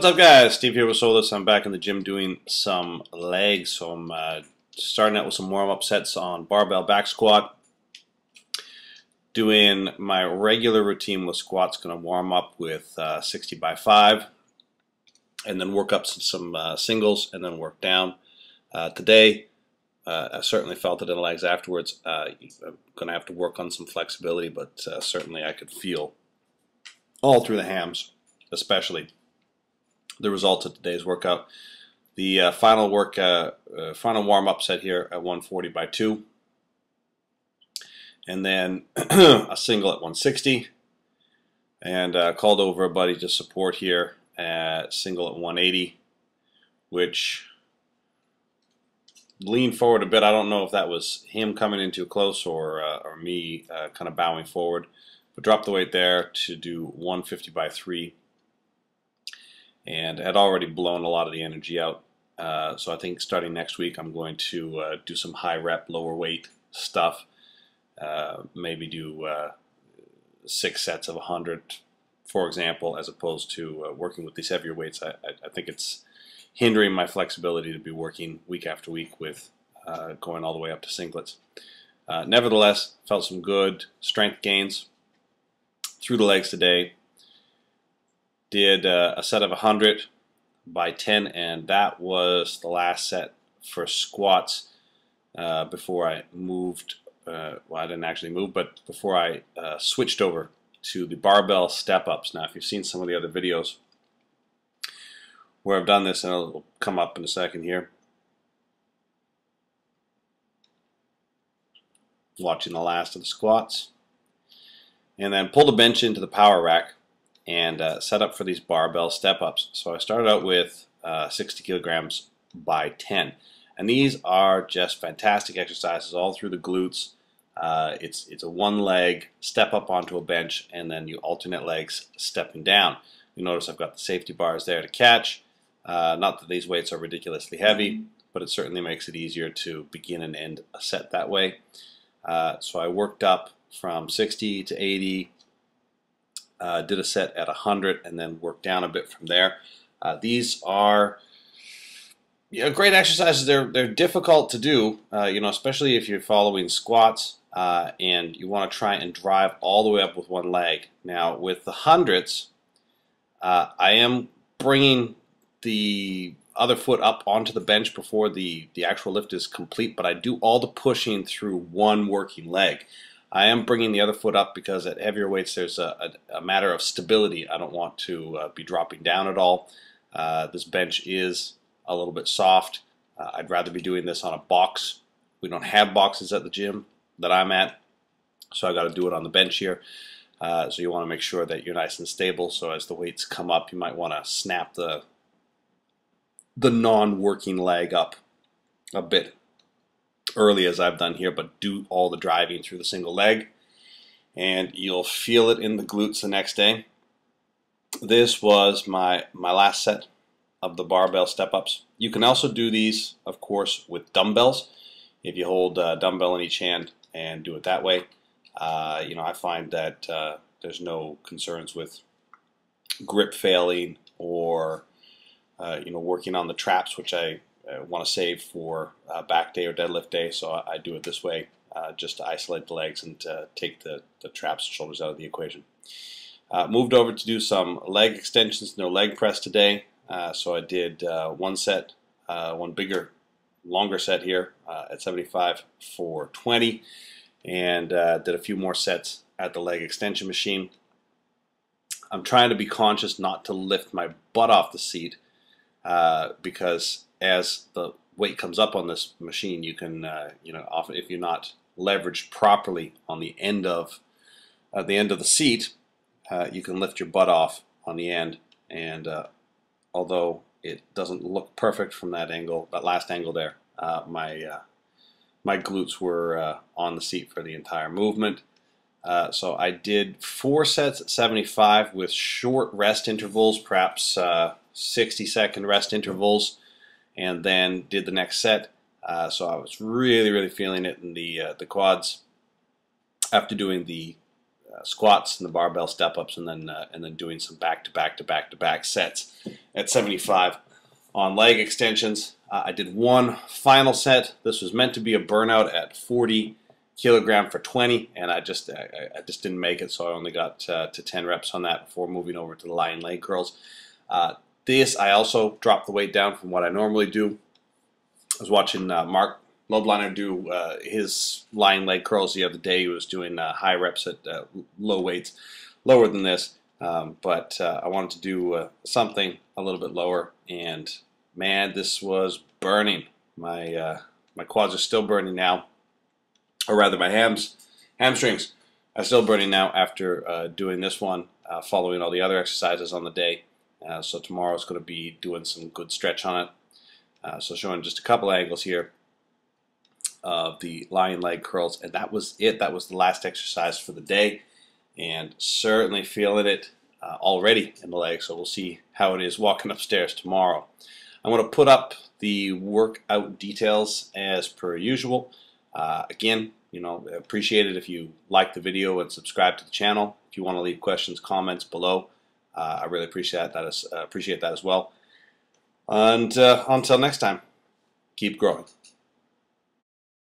What's up, guys? Steve here with Seoul. I'm back in the gym doing some legs. So I'm starting out with some warm-up sets on barbell back squat. Doing my regular routine with squats. Going to warm up with 60 by 5, and then work up some singles, and then work down. Today, I certainly felt it in the legs afterwards. I'm going to have to work on some flexibility, but certainly I could feel all through the hams, especially the results of today's workout. The final warm-up set here at 140 by 2, and then a single at 160, and called over a buddy to support here at single at 180, which leaned forward a bit. I don't know if that was him coming in too close or me kind of bowing forward, but dropped the weight there to do 150 by 3. And had already blown a lot of the energy out. So I think starting next week I'm going to do some high rep, lower weight stuff. Maybe do 6 sets of 100, for example, as opposed to working with these heavier weights. I think it's hindering my flexibility to be working week after week with going all the way up to singlets. Nevertheless, felt some good strength gains through the legs today. Did a set of 100 by 10, and that was the last set for squats before I moved. Well, I didn't actually move, but before I switched over to the barbell step ups. Now, if you've seen some of the other videos where I've done this, and it'll come up in a second here, watching the last of the squats, and then pull the bench into the power rack and set up for these barbell step ups. So I started out with 60 kilograms by 10, and these are just fantastic exercises all through the glutes. It's a one leg step up onto a bench, and then you alternate legs stepping down. You notice I've got the safety bars there to catch. Not that these weights are ridiculously heavy, but it certainly makes it easier to begin and end a set that way. So I worked up from 60 to 80. Did a set at 100 and then worked down a bit from there. These are great exercises. They're difficult to do, especially if you're following squats and you want to try and drive all the way up with one leg. Now with the hundreds, I am bringing the other foot up onto the bench before the actual lift is complete, but I do all the pushing through one working leg. I am bringing the other foot up because at heavier weights there's a matter of stability. I don't want to be dropping down at all. This bench is a little bit soft. I'd rather be doing this on a box. We don't have boxes at the gym that I'm at, so I got to do it on the bench here. So you want to make sure that you're nice and stable, so as the weights come up you might want to snap the non-working leg up a bit early, as I've done here, but do all the driving through the single leg, and you'll feel it in the glutes the next day. This was my last set of the barbell step ups. You can also do these, of course, with dumbbells. If you hold a dumbbell in each hand and do it that way, I find that there's no concerns with grip failing or working on the traps, which I want to save for back day or deadlift day, so I do it this way just to isolate the legs and take the traps and shoulders out of the equation. Moved over to do some leg extensions, no leg press today, so I did one set, one bigger, longer set here at 75 for 20, and did a few more sets at the leg extension machine. I'm trying to be conscious not to lift my butt off the seat because as the weight comes up on this machine, you can, often if you're not leveraged properly on the end of the seat, you can lift your butt off on the end. And although it doesn't look perfect from that angle, that last angle there, my glutes were on the seat for the entire movement. So I did 4 sets at 75 with short rest intervals, perhaps 60-second rest intervals, and then did the next set. So I was really feeling it in the quads after doing the squats and the barbell step ups, and then doing some back to back sets at 75 on leg extensions. I did one final set. This was meant to be a burnout at 40 kilogram for 20, and I just didn't make it, so I only got to 10 reps on that before moving over to the lying leg curls. This, I also dropped the weight down from what I normally do. I was watching Mark Lobliner do his lying leg curls the other day. He was doing high reps at low weights, lower than this, but I wanted to do something a little bit lower, and man, this was burning. My quads are still burning now, or rather my hamstrings are still burning now after doing this one, following all the other exercises on the day. So tomorrow is going to be doing some good stretch on it. So showing just a couple angles here of the lying leg curls, and that was it. That was the last exercise for the day, and certainly feeling it already in the leg. So we'll see how it is walking upstairs tomorrow. I'm going to put up the workout details as per usual. Again, appreciate it if you like the video and subscribe to the channel. If you want to leave questions, comments below, I really appreciate that as well. And until next time, keep growing.